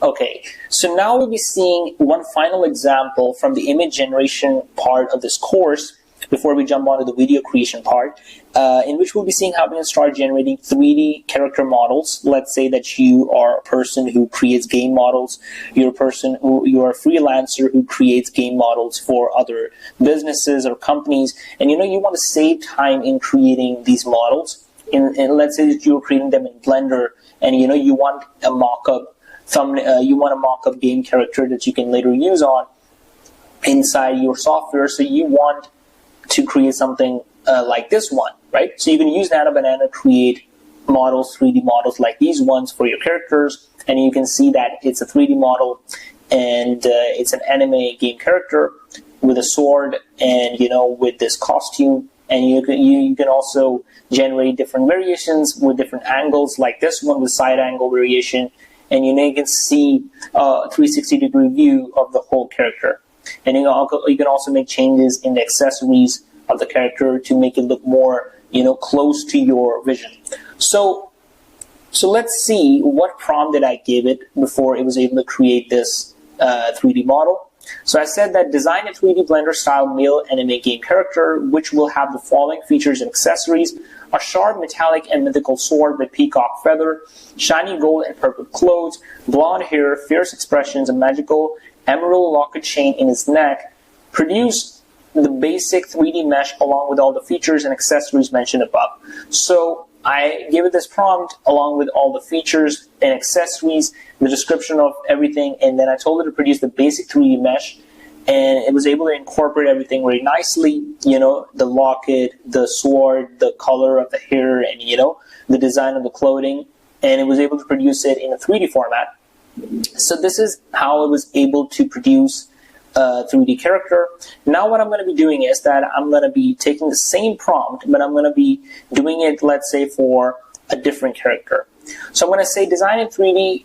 Okay, so now we'll be seeing one final example from the image generation part of this course before we jump on to the video creation part, in which we'll be seeing how we can start generating 3D character models. Let's say that you are a person who creates game models, you're a freelancer who creates game models for other businesses or companies, and you want to save time in creating these models. And let's say that you're creating them in Blender, and you want a mock-up game character that you can later use on inside your software. So you want to create something like this one, right? So you can use Nano Banana to create models, 3D models like these ones for your characters, and you can see that it's a 3D model, and it's an anime game character with a sword and with this costume. And you can also generate different variations with different angles, like this one with side angle variation, and you can see a 360-degree view of the whole character. And you can also make changes in the accessories of the character to make it look more, close to your vision. So let's see what prompt did I give it before it was able to create this 3D model. So I said that design a 3D Blender style male anime game character which will have the following features and accessories: a sharp metallic and mythical sword with peacock feather, shiny gold and purple clothes, blonde hair, fierce expressions, a magical emerald locket chain in his neck. Produce the basic 3D mesh along with all the features and accessories mentioned above. So I gave it this prompt along with all the features and accessories, the description of everything, and then I told it to produce the basic 3D mesh, and it was able to incorporate everything very nicely, the locket, the sword, the color of the hair, and the design of the clothing, and it was able to produce it in a 3D format. So this is how it was able to produce a 3D character. Now what I'm going to be doing is that I'm going to be taking the same prompt, but I'm going to be doing it, let's say, for a different character. So I'm going to say design a 3D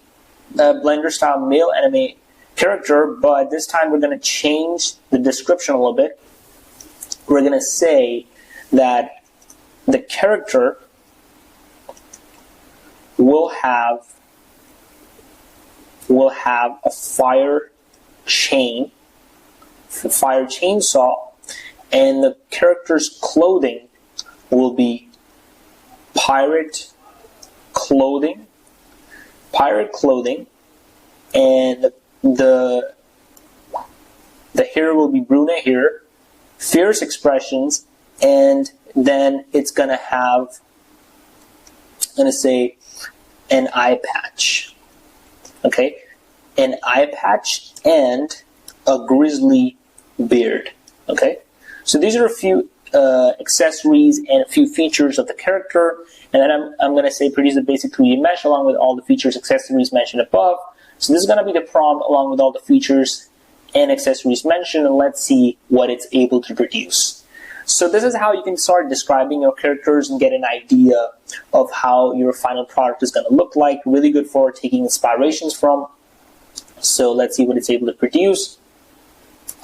Blender style male anime character, but this time we're going to change the description a little bit. We're going to say that the character will have a fire chainsaw, and the character's clothing will be pirate clothing, and the hair will be brunette hair, fierce expressions, and then it's gonna have, I'm gonna say, an eye patch. Okay, an eye patch and a grizzly beard. Okay, so these are a few accessories and a few features of the character, and then I'm going to say produce a basic 3D mesh along with all the features, accessories mentioned above. So this is going to be the prompt along with all the features and accessories mentioned, and let's see what it's able to produce. So this is how you can start describing your characters and get an idea of how your final product is going to look like. Really good for taking inspirations from. So let's see what it's able to produce.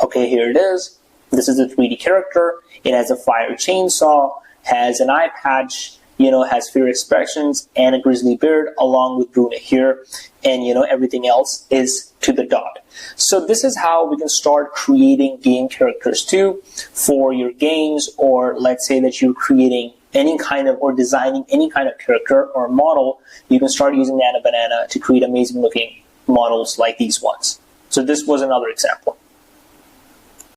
Okay, here it is. This is a 3D character. It has a fire chainsaw, has an eye patch, has fierce expressions and a grizzly beard along with brunette hair, and everything else is to the dot. So this is how we can start creating game characters too for your games, or let's say that you're creating any kind of or designing any kind of character or model. You can start using Nano Banana to create amazing looking models like these ones. So this was another example.